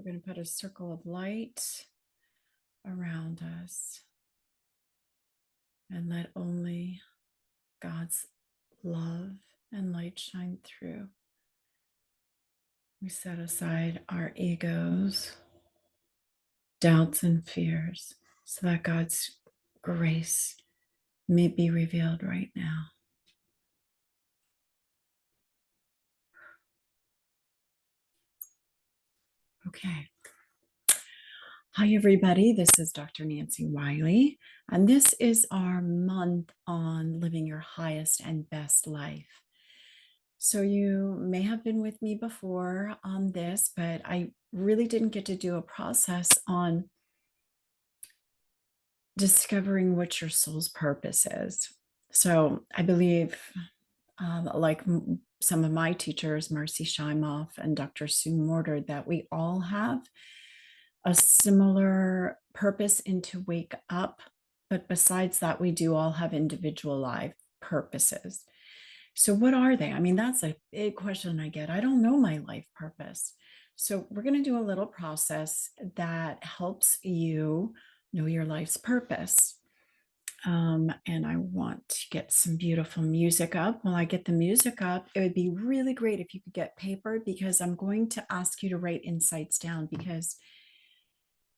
going to put a circle of light around us and let only God's love and light shine through. We set aside our egos, doubts, and fears so that God's grace may be revealed right now. Okay. Hi, everybody. This is Dr. Nancy Wiley, and this is our month on living your highest and best life. So you may have been with me before on this, but I really didn't get to do a process on discovering what your soul's purpose is. So I believe, like some of my teachers, Marcy Shimoff and Dr. Sue Mortar, that we all have a similar purpose and to wake up. But besides that, we do all have individual life purposes. So what are they? I mean, that's a big question I get. I don't know my life purpose. So we're going to do a little process that helps you know your life's purpose. And I want to get some beautiful music up. While I get the music up, it would be really great if you could get paper, because I'm going to ask you to write insights down, because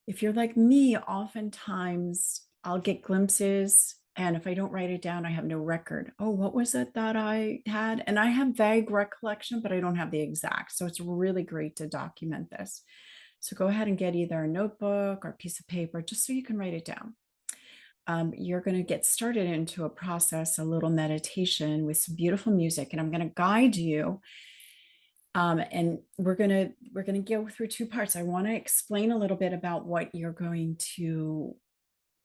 if you're like me, oftentimes I'll get glimpses, and if I don't write it down, I have no record. Oh, what was it that I had? And I have vague recollection, but I don't have the exact. So it's really great to document this. So go ahead and get either a notebook or a piece of paper, just so you can write it down. You're going to get started into a process, a little meditation with some beautiful music, and I'm going to guide you. And we're gonna go through two parts. I want to explain a little bit about what you're going to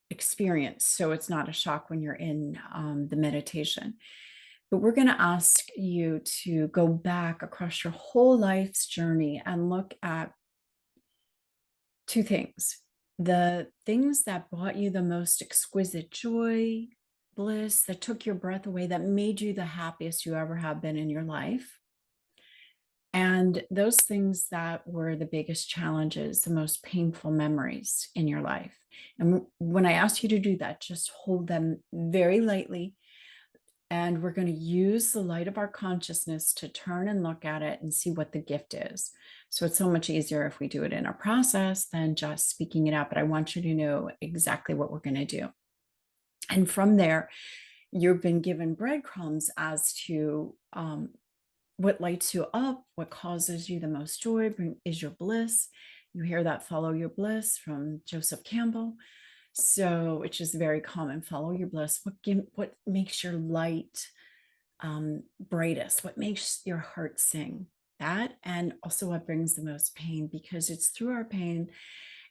experience, so it's not a shock when you're in the meditation. But we're going to ask you to go back across your whole life's journey and look at two things: the things that brought you the most exquisite joy, bliss, that took your breath away, that made you the happiest you ever have been in your life. And those things that were the biggest challenges, the most painful memories in your life. And when I ask you to do that, just hold them very lightly. And we're going to use the light of our consciousness to turn and look at it and see what the gift is. So it's so much easier if we do it in a process than just speaking it out. But I want you to know exactly what we're going to do. And from there, you've been given breadcrumbs as to what lights you up, what causes you the most joy, is your bliss. You hear that "follow your bliss" from Joseph Campbell. So, which is very common: follow your bliss. What makes your light brightest? What makes your heart sing? That, and also what brings the most pain, because it's through our pain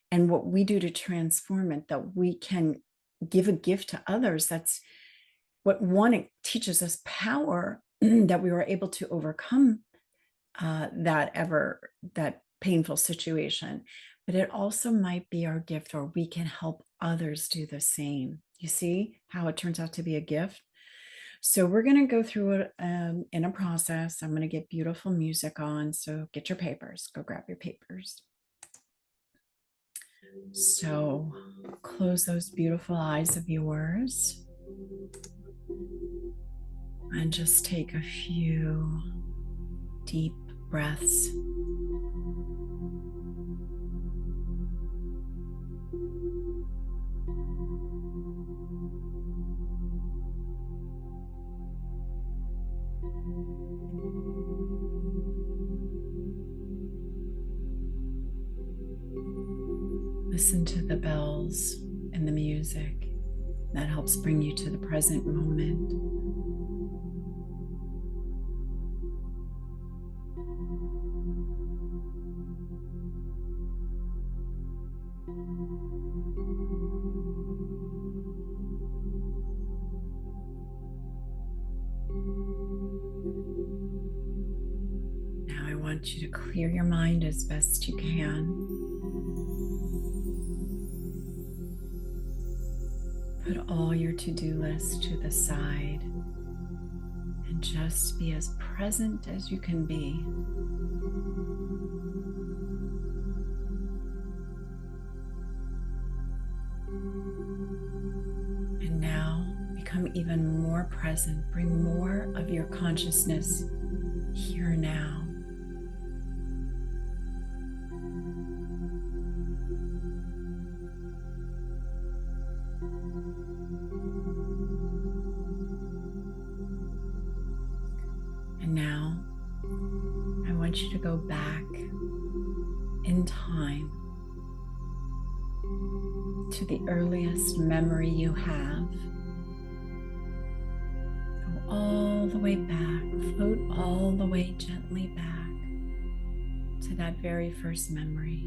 and what we do to transform it that we can give a gift to others. That's what it teaches us power, that we were able to overcome that painful situation. But it also might be our gift, or we can help others do the same. You see how it turns out to be a gift? So we're going to go through it in a process. I'm going to get beautiful music on. So get your papers. Go grab your papers. So close those beautiful eyes of yours and just take a few deep breaths. Listen to the bells and the music that helps bring you to the present moment. Now I want you to clear your mind as best you can. Put all your to-do lists to the side and just be as present as you can be. even more present. Bring more of your consciousness here now. And now I want you to go back in time to the earliest memory you have. Go all the way back, float all the way gently back to that very first memory.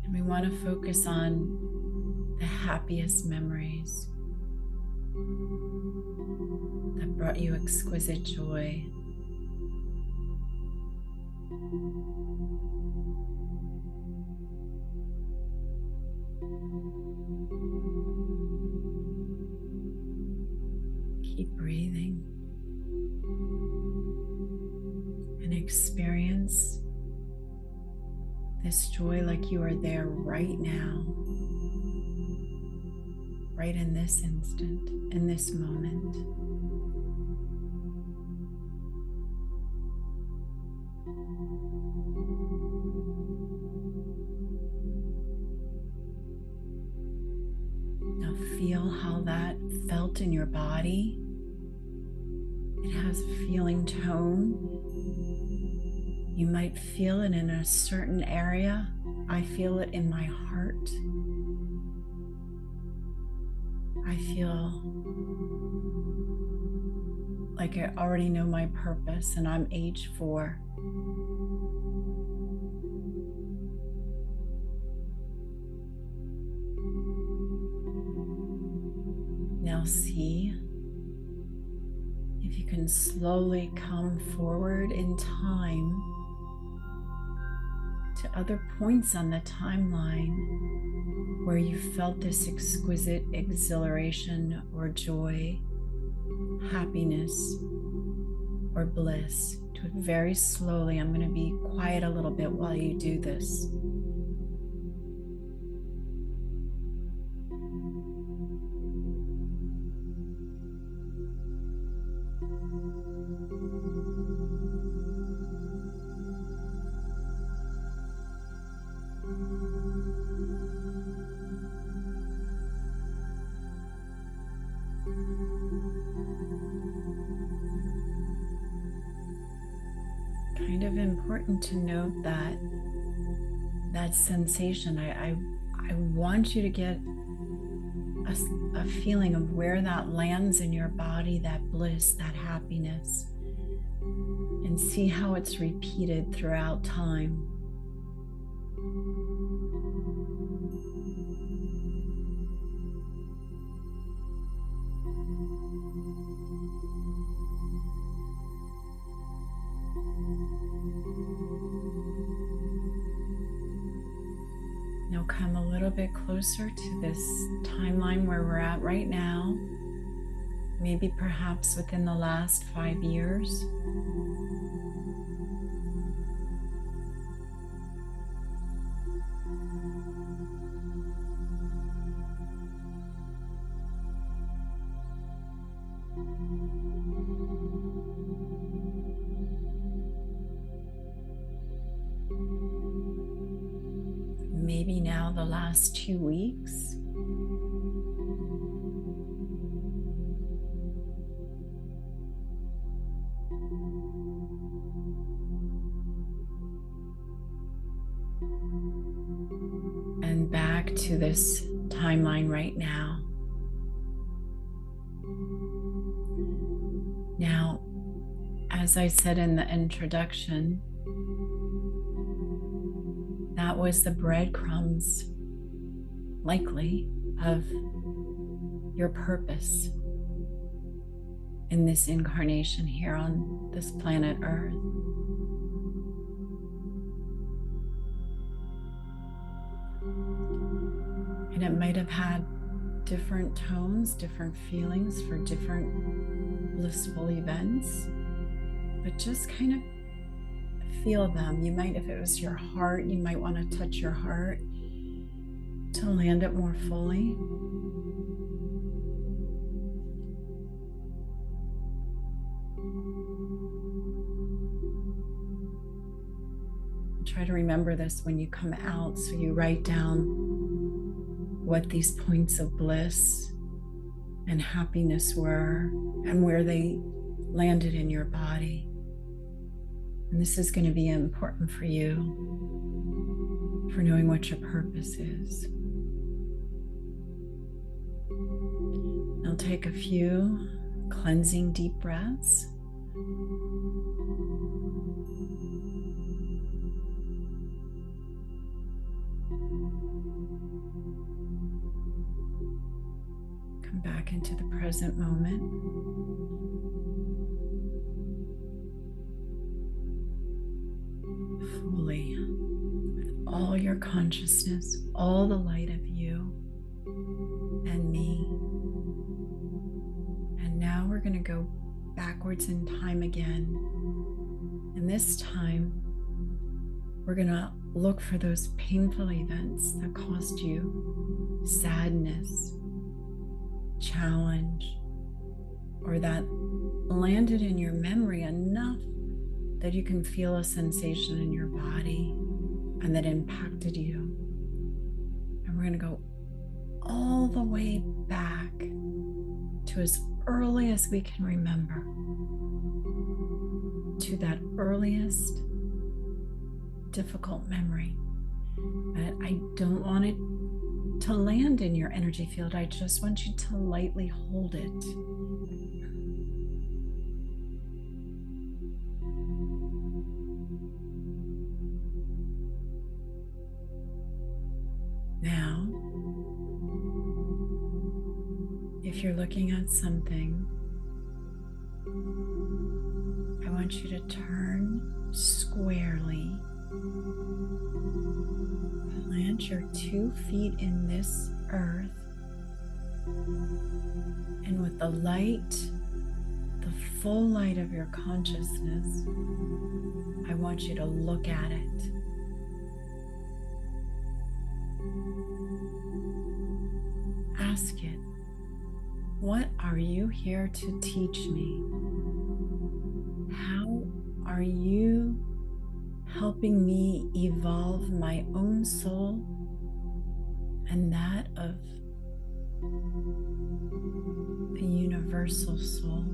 And we want to focus on the happiest memories that brought you exquisite joy. Keep breathing and experience this joy like you are there right now, right in this instant, in this moment. Now feel how that felt in your body. It has a feeling tone. You might feel it in a certain area. I feel it in my heart. I feel like I already know my purpose and I'm age 4. Now see if you can slowly come forward in time to other points on the timeline where you felt this exquisite exhilaration or joy, happiness, or bliss. Do it very slowly. I'm going to be quiet a little bit while you do this. Kind of important to note that sensation. I want you to get a feeling of where that lands in your body, that bliss, that happiness, and see how it's repeated throughout time. Now come a little bit closer to this timeline where we're at right now, maybe perhaps within the last 5 years. Maybe now the last 2 weeks. And back to this timeline right now. Now, as I said in the introduction, that was the breadcrumbs, likely, of your purpose in this incarnation here on this planet Earth. And it might have had different tones, different feelings for different blissful events, but just kind of feel them. You might, if it was your heart, you might want to touch your heart to land it more fully. Try to remember this when you come out, so you write down what these points of bliss and happiness were and where they landed in your body. And this is going to be important for you, for knowing what your purpose is. Now take a few cleansing deep breaths. Come back into the present moment. Fully, with all your consciousness, all the light of you and me. And now we're going to go backwards in time again. And this time, we're going to look for those painful events that caused you sadness, challenge, or that landed in your memory enough that you can feel a sensation in your body and that impacted you. And we're going to go all the way back to as early as we can remember, to that earliest difficult memory. But I don't want it to land in your energy field. I just want you to lightly hold it. Now, if you're looking at something, I want you to turn squarely. Plant your 2 feet in this earth, and with the light, the full light of your consciousness, I want you to look at it. Ask it, what are you here to teach me? How are you helping me evolve my own soul and that of the universal soul?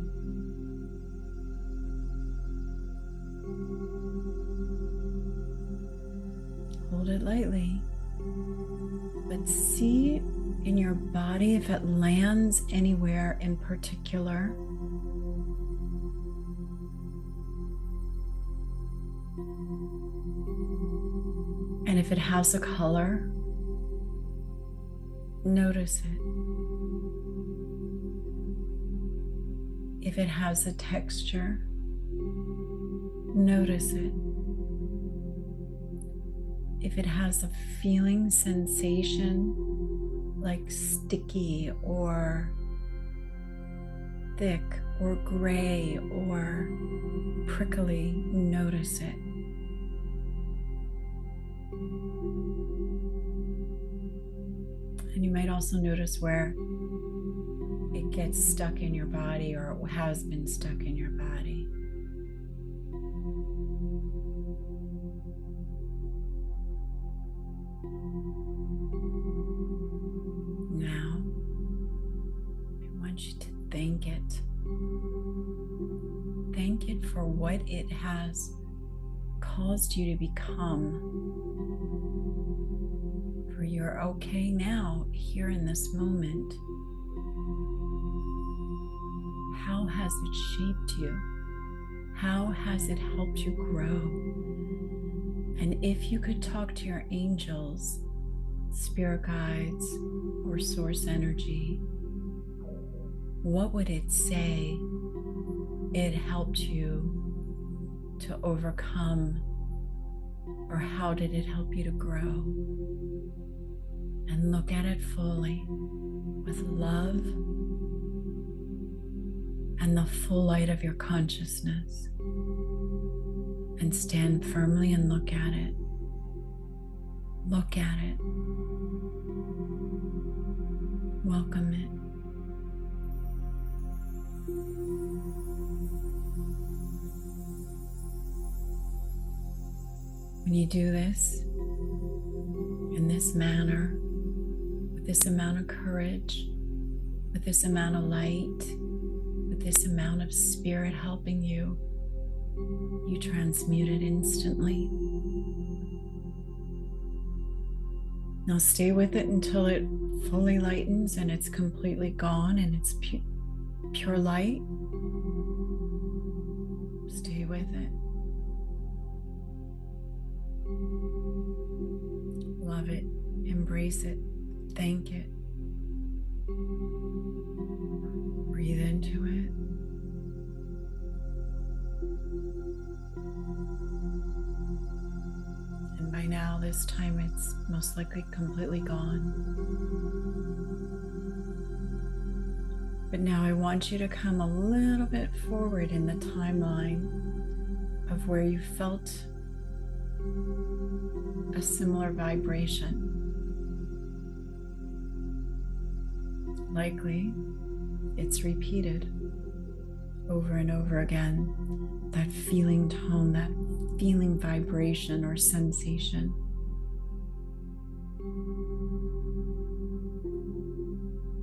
Hold it lightly, but see in your body if it lands anywhere in particular. And if it has a color, notice it. If it has a texture, notice it. If it has a feeling, sensation, like sticky or thick or gray or prickly, notice it. And you might also notice where it gets stuck in your body or has been stuck in your body. Now, I want you to thank it. Thank it for what it has caused you to become. For you're okay now, here in this moment. How has it shaped you? How has it helped you grow? And if you could talk to your angels, spirit guides, or source energy, what would it say it helped you to overcome, or how did it help you to grow? And look at it fully with love and the full light of your consciousness, and stand firmly and look at it. Look at it. Welcome it. When you do this in this manner, with this amount of courage, with this amount of light, with this amount of spirit helping you, you transmute it instantly. Now stay with it until it fully lightens and it's completely gone and it's pure light. Stay with it. Love it. Embrace it. Thank it. Breathe into it. And by now, this time, it's most likely completely gone. But now I want you to come a little bit forward in the timeline of where you felt a similar vibration. Likely, it's repeated over and over again. That feeling tone, that feeling vibration or sensation.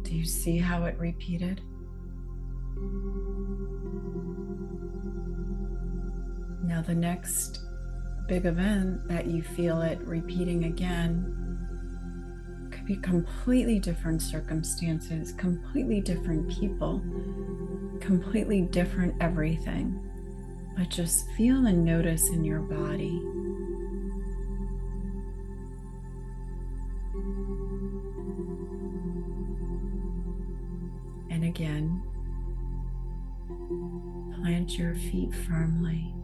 Do you see how it repeated? Now the next big event that you feel it repeating again could be completely different circumstances, completely different people, completely different everything. But just feel and notice in your body. And again, plant your feet firmly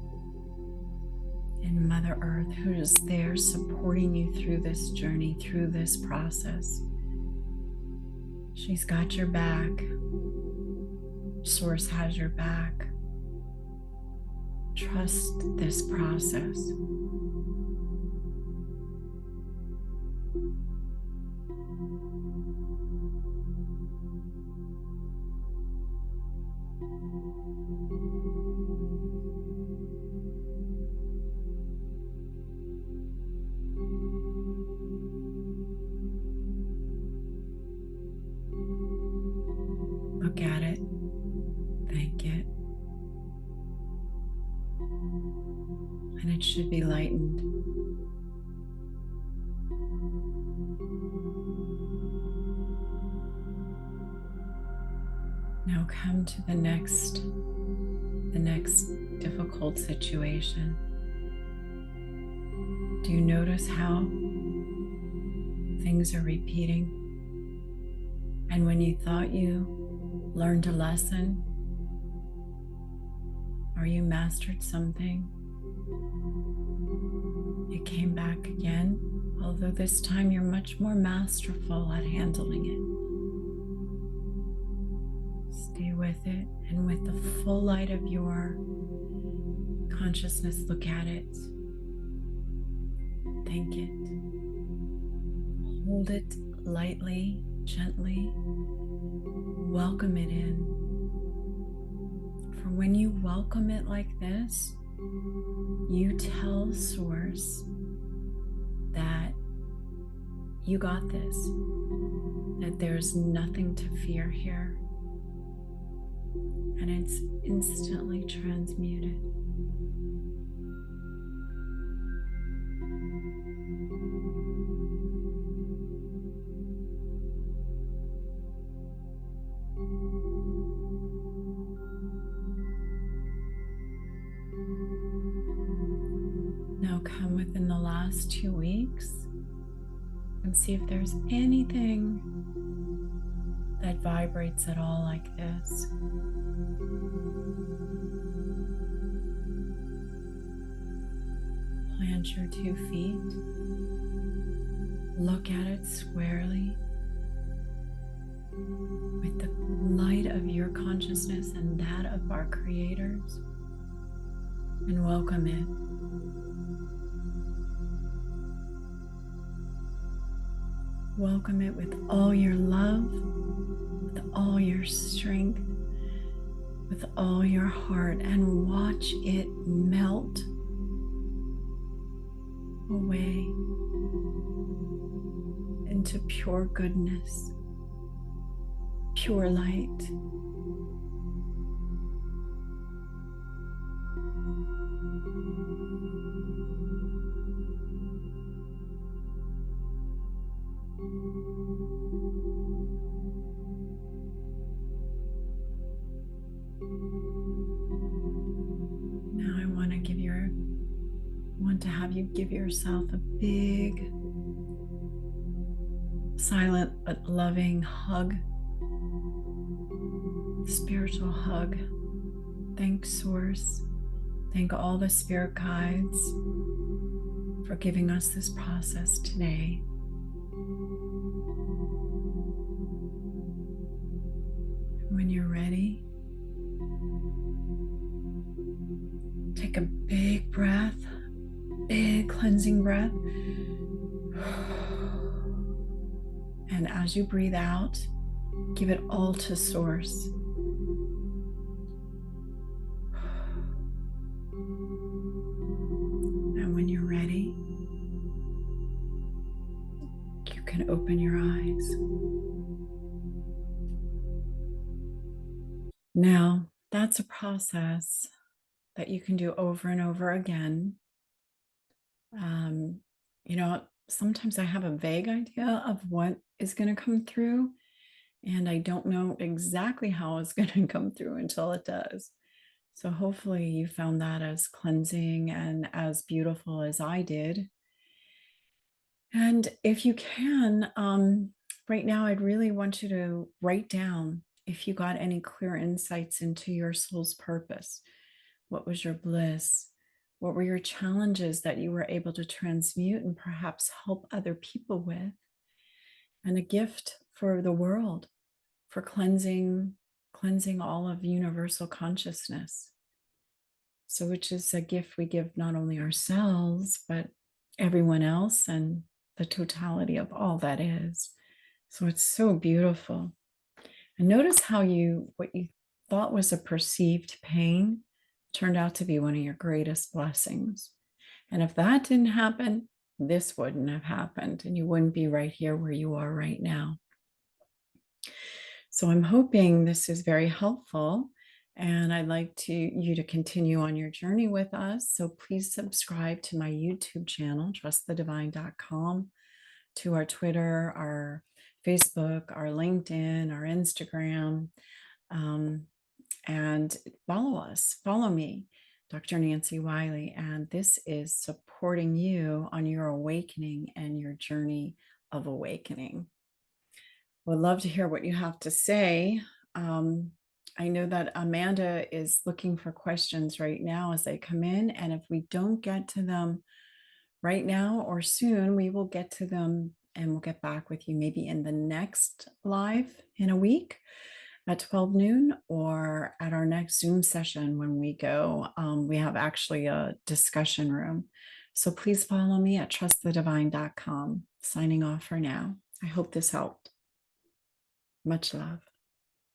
in Mother Earth, who is there supporting you through this journey, through this process. She's got your back. Source has your back. Trust this process. Look at it. Thank it. And it should be lightened. Now come to the next difficult situation. Do you notice how things are repeating? And when you thought you learned a lesson or you mastered something, it came back again, although this time you're much more masterful at handling it. Stay with it, and with the full light of your consciousness, look at it. Thank it. Hold it lightly, gently. Welcome it in. For when you welcome it like this, you tell Source that you got this, that there's nothing to fear here, and it's instantly transmuted. Now come within the last 2 weeks and see if there's anything that vibrates at all like this. Plant your 2 feet. Look at it squarely with the light of your consciousness and that of our creators, and welcome it. Welcome it with all your love, all your strength, with all your heart, and watch it melt away into pure goodness, pure light. Now I want to have you give yourself a big, silent but loving hug, spiritual hug. Thank Source. Thank all the spirit guides for giving us this process today. When you're ready, take a big breath, big cleansing breath. And as you breathe out, give it all to Source. And when you're ready, you can open your eyes. Now, that's a process that you can do over and over again. Sometimes I have a vague idea of what is going to come through, and I don't know exactly how it's going to come through until it does. So hopefully you found that as cleansing and as beautiful as I did. And if you can, right now, I'd really want you to write down if you got any clear insights into your soul's purpose. What was your bliss? What were your challenges that you were able to transmute and perhaps help other people with? And a gift for the world, for cleansing all of universal consciousness. So, which is a gift we give not only ourselves, but everyone else and the totality of all that is. So it's so beautiful. And notice how what you thought was a perceived pain turned out to be one of your greatest blessings. And if that didn't happen, this wouldn't have happened, and you wouldn't be right here where you are right now. So I'm hoping this is very helpful, and I'd like you to continue on your journey with us. So please subscribe to my YouTube channel, trustthedivine.com, to our Twitter, our Facebook, our LinkedIn, our Instagram, and follow me, Dr. Nancy Wiley. And this is supporting you on your awakening and your journey of awakening. Would love to hear what you have to say. I know that Amanda is looking for questions right now as they come in. And if we don't get to them right now or soon, we will get to them and we'll get back with you maybe in the next live in a week at 12 noon or at our next Zoom session when we go. We have actually a discussion room. So please follow me at trustthedivine.com. Signing off for now. I hope this helped. Much love.